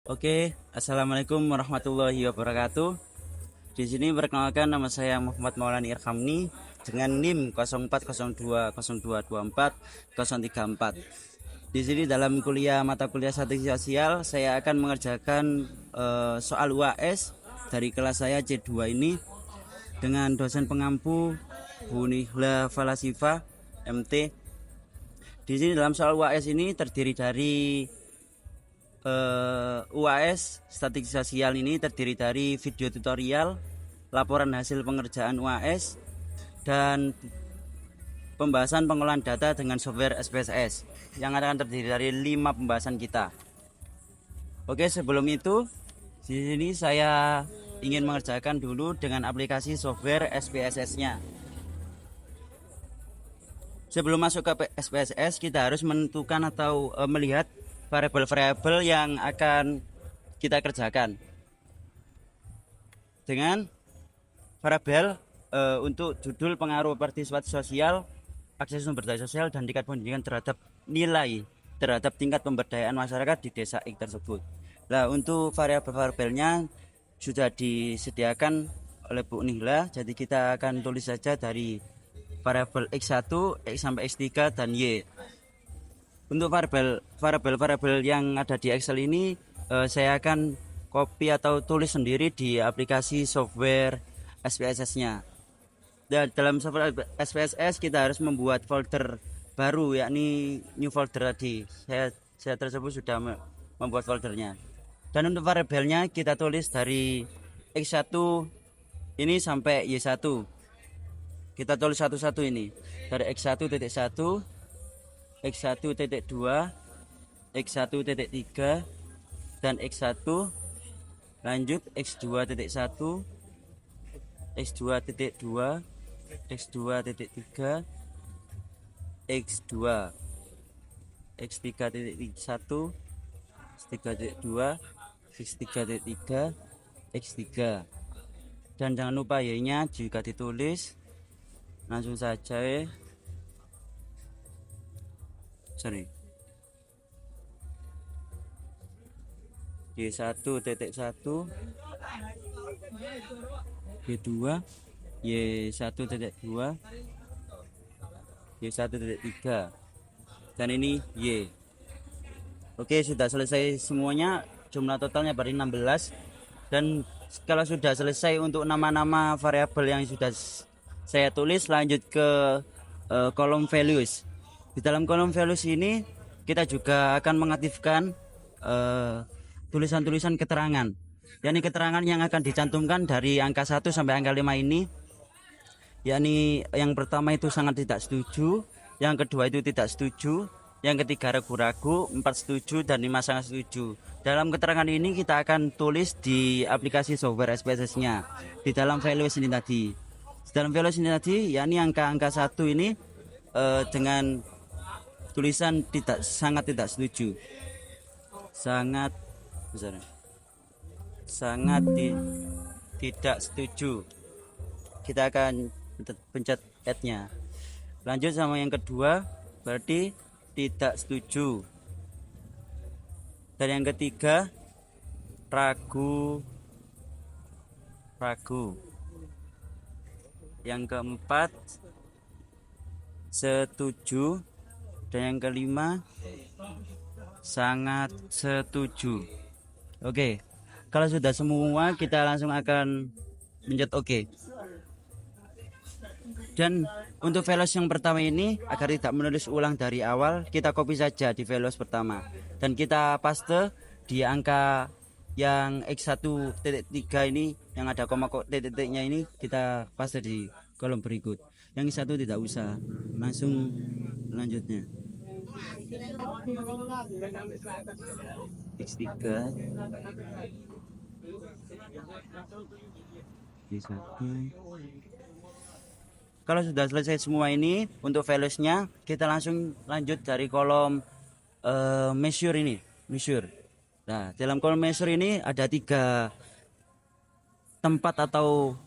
Oke, assalamualaikum warahmatullahi wabarakatuh. Di sini perkenalkan, nama saya Muhammad Maulani Irhamni dengan NIM 04020224 Di sini dalam mata kuliah strategi sosial, saya akan mengerjakan soal UAS dari kelas saya C2 ini dengan dosen pengampu Bu Nihla Falasifa MT. Di sini dalam soal UAS ini terdiri dari UAS strategi sosial ini terdiri dari video tutorial, laporan hasil pengerjaan UAS, dan pembahasan pengolahan data dengan software SPSS yang akan terdiri dari 5 pembahasan kita. Oke, sebelum itu di sini saya ingin mengerjakan dulu dengan aplikasi software SPSS-nya. Sebelum masuk ke SPSS, kita harus menentukan atau melihat variabel-variabel yang akan kita kerjakan. Dengan variabel untuk judul, pengaruh partisipasi sosial, akses sumber daya sosial, dan tingkat pendidikan terhadap nilai terhadap tingkat pemberdayaan masyarakat di desa X tersebut. Nah, untuk variabel-variabelnya sudah disediakan oleh Bu Nihla, jadi kita akan tulis saja dari variabel X1, X sampai X3, dan Y. Untuk variabel yang ada di Excel ini saya akan copy atau tulis sendiri di aplikasi software SPSS-nya. Dan dalam software SPSS kita harus membuat folder baru, yakni new folder tadi. Saya tersebut sudah membuat foldernya. Dan untuk variabelnya kita tulis dari X1 ini sampai Y1. Kita tulis satu-satu ini. Dari X1.1, X1.2, X1.3, dan X1, lanjut X2.1, X2.2, X2.3, X2, X3.1, X3.2, X3.3, X3. Dan jangan lupa Y-nya juga ditulis. Langsung saja Y1.1, Y2, Y1.2, Y1.3, dan ini Y. Oke, sudah selesai semuanya. Jumlah totalnya berarti 16. Dan kalau sudah selesai untuk nama-nama variabel yang sudah saya tulis, lanjut ke kolom values. Di dalam kolom values ini kita juga akan mengaktifkan tulisan-tulisan keterangan. Yakni keterangan yang akan dicantumkan dari angka 1 sampai angka 5 ini. Yakni yang pertama itu sangat tidak setuju, yang kedua itu tidak setuju, yang ketiga ragu-ragu, 4 setuju, dan 5 sangat setuju. Dalam keterangan ini kita akan tulis di aplikasi software SPSS-nya di dalam values ini tadi. Dalam values ini tadi, yakni angka-angka 1 ini dengan tulisan sangat tidak setuju. Tidak setuju. Kita akan pencet add-nya. Lanjut sama yang kedua, berarti tidak setuju. Dan yang ketiga, ragu. Yang keempat, setuju. Dan yang kelima, sangat setuju. Oke, kalau sudah semua kita langsung akan pencet OK. Dan untuk values yang pertama ini, agar tidak menulis ulang dari awal, kita copy saja di values pertama dan kita paste di angka yang X1.3 ini, yang ada koma titiknya ini, kita paste di kolom berikut. Yang X1 tidak usah, langsung lanjutnya. X3, X1. Kalau sudah selesai semua ini untuk valuesnya, kita langsung lanjut dari kolom measure ini. Nah, dalam kolom measure ini ada 3 tempat atau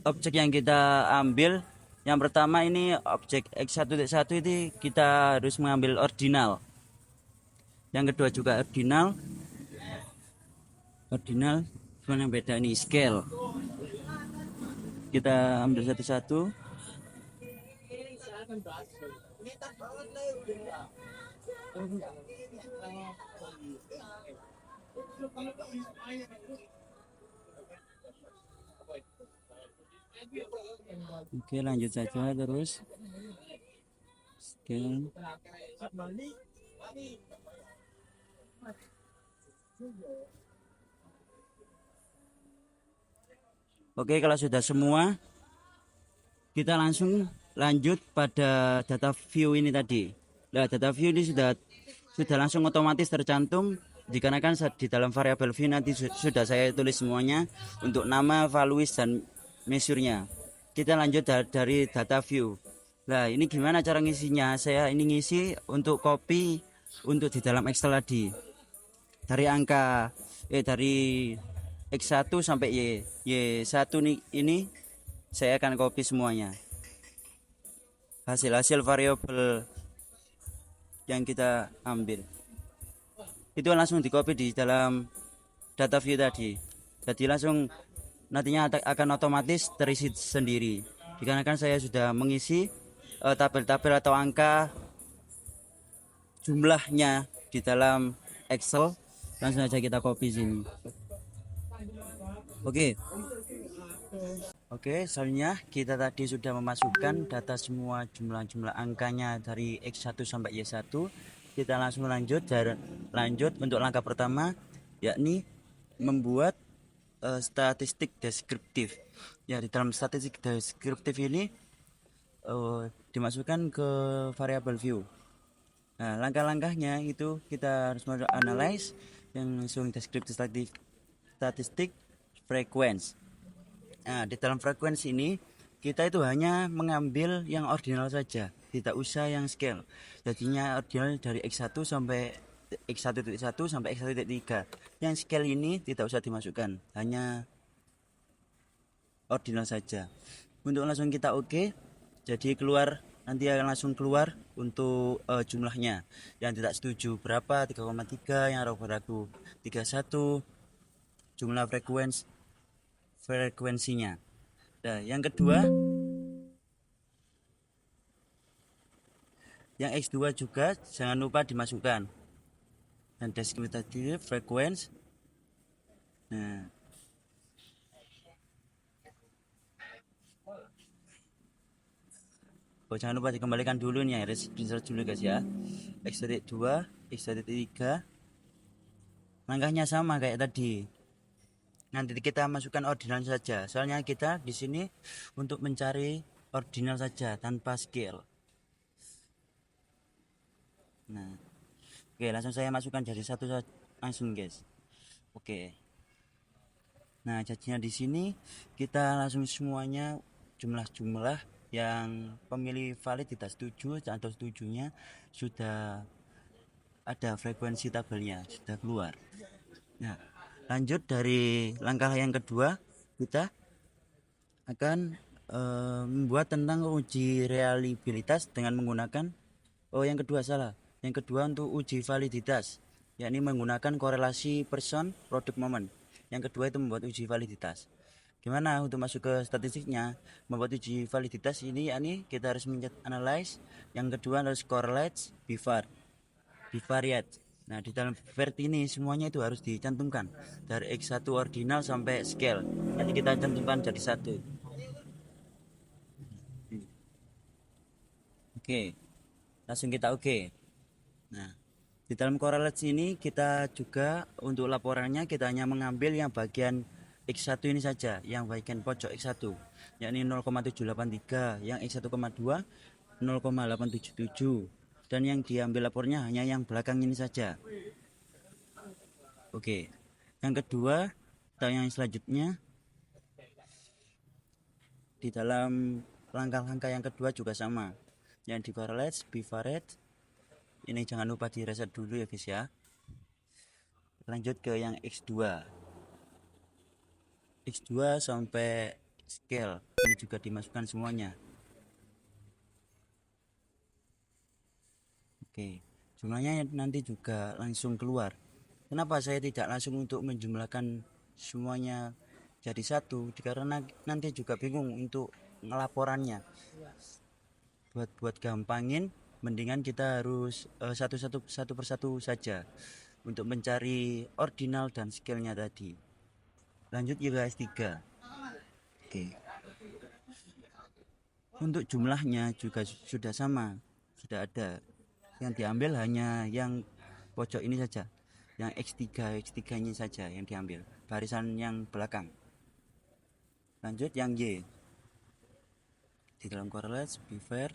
objek yang kita ambil. Yang pertama ini objek X1.1 ini kita harus mengambil ordinal. Yang kedua juga ordinal. ordinal, cuma yang beda ini scale. Kita ambil satu-satu. Oke, lanjut saja terus. Scale. Oke, kalau sudah semua, kita langsung lanjut pada data view ini tadi. Nah, data view ini sudah langsung otomatis tercantum dikarenakan di dalam variabel view nanti sudah saya tulis semuanya untuk nama, values dan measure-nya. Kita lanjut dari data view. Nah, ini gimana cara ngisinya? Saya ini ngisi untuk copy untuk di dalam Excel tadi. Dari X1 sampai Y1 nih, ini saya akan copy semuanya. Hasil variabel yang kita ambil itu langsung di copy di dalam data view tadi. Jadi langsung nantinya akan otomatis terisi sendiri. Dikarenakan saya sudah mengisi tabel-tabel atau angka jumlahnya di dalam Excel, langsung saja kita copy sini. Oke, soalnya kita tadi sudah memasukkan data semua jumlah-jumlah angkanya dari X1 sampai Y1. Kita langsung lanjut untuk langkah pertama, yakni membuat statistik deskriptif. Ya, di dalam statistik deskriptif ini dimasukkan ke variabel view. Nah, langkah-langkahnya itu kita harus analyze yang langsung deskriptif statistik frequency. Nah, di dalam frekuensi ini kita itu hanya mengambil yang ordinal saja, tidak usah yang scale. Jadinya ordinal dari X1 sampai X1.1 sampai X1.3. Yang scale ini tidak usah dimasukkan, hanya ordinal saja. Untuk langsung kita oke, jadi nanti akan langsung keluar untuk jumlahnya. Yang tidak setuju berapa, 3,3, yang ragu-ragu 31, jumlah frekuensinya. Nah, yang kedua, yang X2 juga jangan lupa dimasukkan. Dan deskriptif frekuensi. Nah, jangan lupa dikembalikan dulu nih, research dulu guys ya. X2, X3, langkahnya sama kayak tadi. Nanti kita masukkan ordinal saja. Soalnya kita di sini untuk mencari ordinal saja tanpa scale. Nah, oke, langsung saya masukkan dari satu langsung guys. Oke. Nah, jadinya di sini kita langsung semuanya jumlah-jumlah yang pemilih valid tidak setuju atau setujunya sudah ada frekuensi tabelnya sudah keluar. Nah, lanjut dari langkah yang kedua, kita akan membuat tentang uji reliabilitas dengan menggunakan yang kedua untuk uji validitas, yakni menggunakan korelasi person produk moment. Yang kedua itu membuat uji validitas. Gimana untuk masuk ke statistiknya? Membuat uji validitas ini yakni kita harus mencet analyze, yang kedua harus correlate, bivariate. Nah, di dalam vert ini semuanya itu harus dicantumkan dari X1 ordinal sampai scale. Nanti kita cantumkan jadi satu. Oke. Langsung kita oke. Nah, di dalam korelasi ini kita juga untuk laporannya kita hanya mengambil yang bagian X1 ini saja, yang bagian pojok X1, yakni 0,783, yang X1,2 0,877, dan yang diambil lapornya hanya yang belakang ini saja. Oke. Yang kedua atau yang selanjutnya, di dalam langkah-langkah yang kedua juga sama, yang di correlate, bivariate. Ini jangan lupa di reset dulu ya guys ya. Lanjut ke yang X2 sampai scale, ini juga dimasukkan semuanya. Oke, jumlahnya nanti juga langsung keluar. Kenapa saya tidak langsung untuk menjumlahkan semuanya jadi satu? Karena nanti juga bingung untuk ngelaporannya. Buat gampangin, mendingan kita harus satu persatu saja untuk mencari ordinal dan skillnya tadi. Lanjut IPS 3. Oke. Untuk jumlahnya juga sudah sama, sudah ada. Yang diambil hanya yang pojok ini saja, yang X3 nya saja yang diambil, barisan yang belakang. Lanjut yang Y. Di dalam correlate beaver,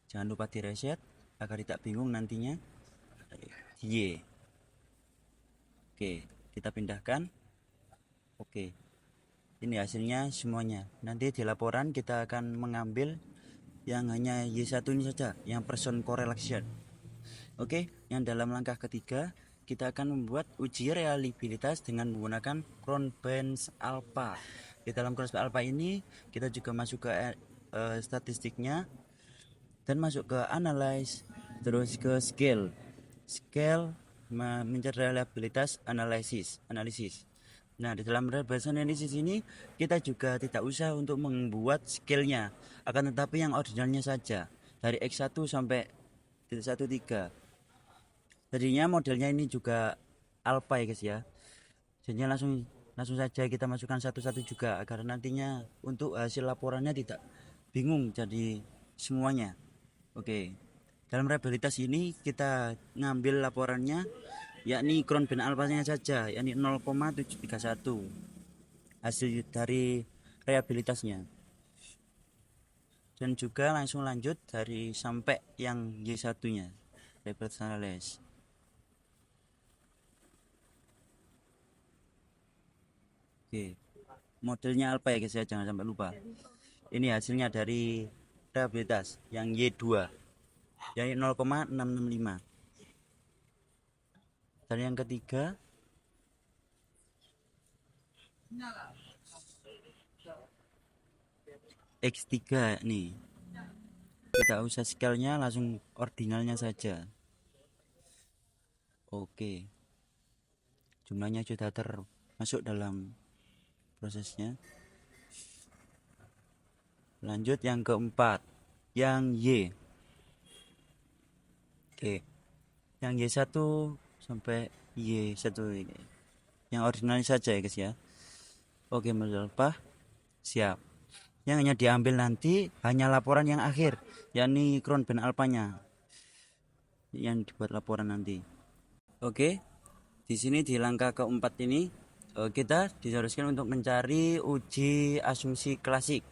jangan lupa di reset agar tidak bingung nantinya. Y. Oke, kita pindahkan. Oke, ini hasilnya semuanya. Nanti di laporan kita akan mengambil yang hanya Y1 ini saja, yang person correlation. Oke, yang dalam langkah ketiga kita akan membuat uji reliabilitas dengan menggunakan Cron-Benz Alpha. Di dalam Cron-Benz Alpha ini kita juga masuk ke statistiknya dan masuk ke analyze, terus ke scale mencari reliabilitas analisis. Nah, di dalam reliabilitas analisis ini kita juga tidak usah untuk membuat scale-nya, akan tetapi yang ordinalnya saja dari X1 sampai 13. Tadinya modelnya ini juga alpha ya guys ya. Jadi langsung saja kita masukkan satu-satu juga agar nantinya untuk hasil laporannya tidak bingung jadi semuanya. Oke. Dalam reliabilitas ini kita ngambil laporannya yakni Cron-Benz alpha-nya saja, yakni 0,731 hasil dari reliabilitasnya. Dan juga langsung lanjut dari sampai yang Y1-nya, reliabilitas analysis. Oke, modelnya alpha ya guys ya, jangan sampai lupa. Ini hasilnya dari reliabilitas yang Y2, yang 0,665. Dan yang ketiga X3 nih, kita usah scale-nya, langsung ordinalnya saja. Oke, jumlahnya sudah termasuk dalam prosesnya. Lanjut yang keempat, yang Y. Oke, yang Y1 sampai Y1 ini yang ordinalnya saja ya guys ya. Oke, apa? Siap. Yang hanya diambil nanti hanya laporan yang akhir, yakni Cron-Benz alpha-nya yang dibuat laporan nanti. Oke, di sini di langkah keempat ini kita diharuskan untuk mencari uji asumsi klasik,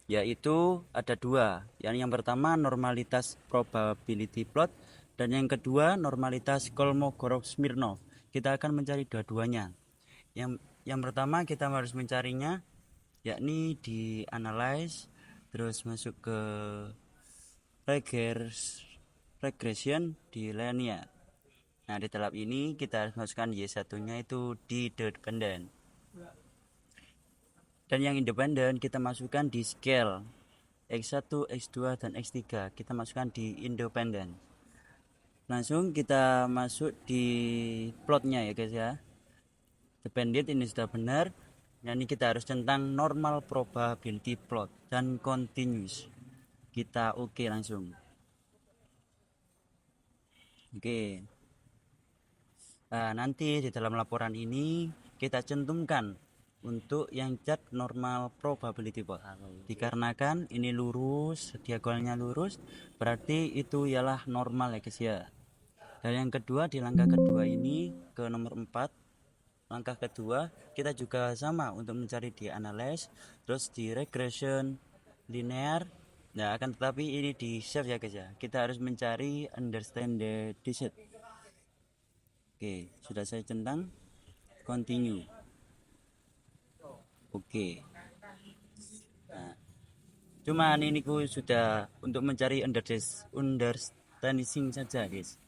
yaitu ada dua. Yang pertama normalitas probability plot dan yang kedua normalitas Kolmogorov-Smirnov. Kita akan mencari dua-duanya. Yang pertama kita harus mencarinya yakni di analyze, terus masuk ke regression di linear. Nah, di tahap ini kita harus masukkan Y1-nya itu di dependent. Dan yang independen kita masukkan di scale X1, X2, dan X3. Kita masukkan di independent. Langsung kita masuk di plotnya ya guys ya. Dependent ini sudah benar. Nah, ini kita harus centang normal probability plot dan continuous. Kita oke langsung. Oke. Nah, nanti di dalam laporan ini kita cantumkan untuk yang chart normal probability plot. Dikarenakan ini lurus, diagonalnya lurus, berarti itu ialah normal ya guys ya. Dan yang kedua di langkah kedua ini ke nomor 4. Langkah kedua kita juga sama untuk mencari di analyze, terus di regression linear. Nah, akan tetapi ini di save ya guys ya. Kita harus mencari understand the digit. Oke, sudah saya centang. Continue. Oke. Nah, cuman ini ku sudah untuk mencari understanding saja guys.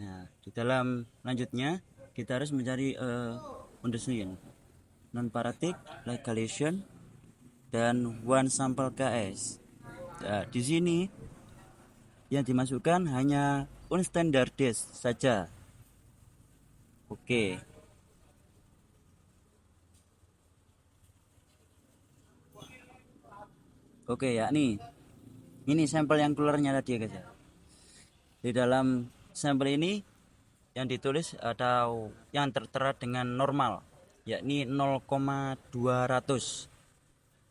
Nah, di dalam lanjutnya kita harus mencari understanding non-paratic, legalization, dan one sample KS. Nah, di sini yang dimasukkan hanya unstandardized saja. Oke. Oke ya, nih. Ini sampel yang keluarnya tadi ya guys ya. Di dalam sampel ini yang ditulis atau yang tertera dengan normal yakni 0,200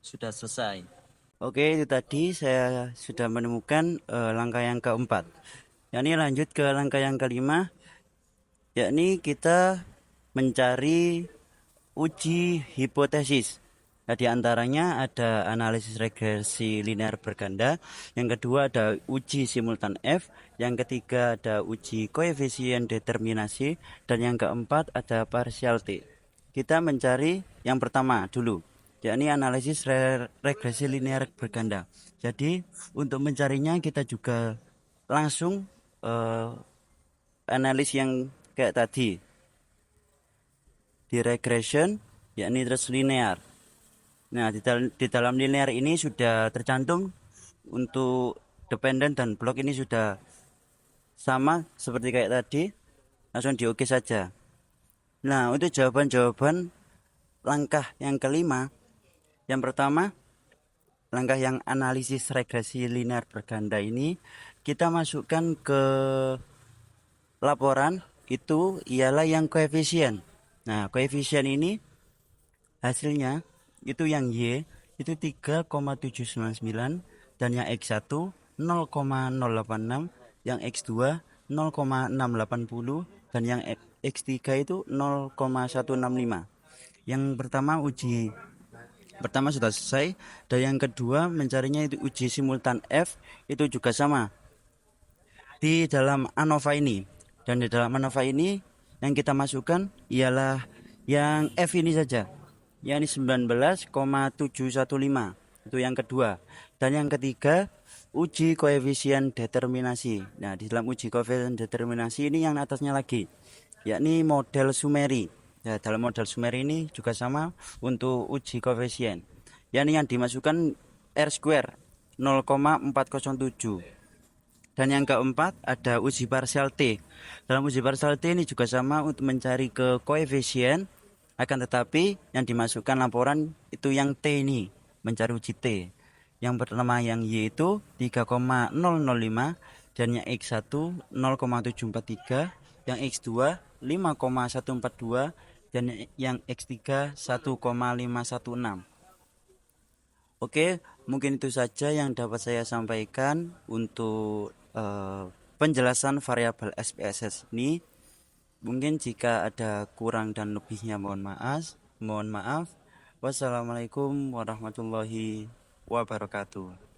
sudah selesai. Oke, itu tadi saya sudah menemukan langkah yang keempat. Yakni lanjut ke langkah yang kelima, yakni kita mencari uji hipotesis. Nah, di antaranya ada analisis regresi linear berganda, yang kedua ada uji simultan F, yang ketiga ada uji koefisien determinasi, dan yang keempat ada partial T. Kita mencari yang pertama dulu, yakni analisis regresi linear berganda. Jadi untuk mencarinya kita juga langsung analis yang kayak tadi di regression, yakni terus linear. Nah, di dalam linear ini sudah tercantum untuk dependent dan blok ini sudah sama seperti kayak tadi, langsung di oke saja. Nah, untuk jawaban-jawaban langkah yang kelima, yang pertama langkah yang analisis regresi linear berganda ini kita masukkan ke laporan itu ialah yang koefisien. Nah, koefisien ini hasilnya itu yang Y itu 3,799 dan yang X1 0,086, yang X2 0,680 dan yang X3 itu 0,165. Yang pertama sudah selesai, dan yang kedua mencarinya itu uji simultan F itu juga sama di dalam ANOVA ini. Dan di dalam ANOVA ini yang kita masukkan ialah yang F ini saja, yakni 19,715, itu yang kedua. Dan yang ketiga uji koefisien determinasi. Nah, di dalam uji koefisien determinasi ini yang atasnya lagi, yakni model Sumeri. Ya, dalam model Sumeri ini juga sama untuk uji koefisien, yakni yang dimasukkan R square 0,407. Dan yang keempat ada uji parsial T. Dalam uji parsial T ini juga sama untuk mencari ke koefisien, akan tetapi yang dimasukkan laporan itu yang T ini, mencari uji T. Yang pertama yang Y itu 3,005 dan yang X1 0,743, yang X2 5,142 dan yang X3 1,516. Oke, mungkin itu saja yang dapat saya sampaikan untuk penjelasan variabel SPSS ini. Mungkin jika ada kurang dan lebihnya mohon maaf. Wassalamualaikum warahmatullahi wabarakatuh.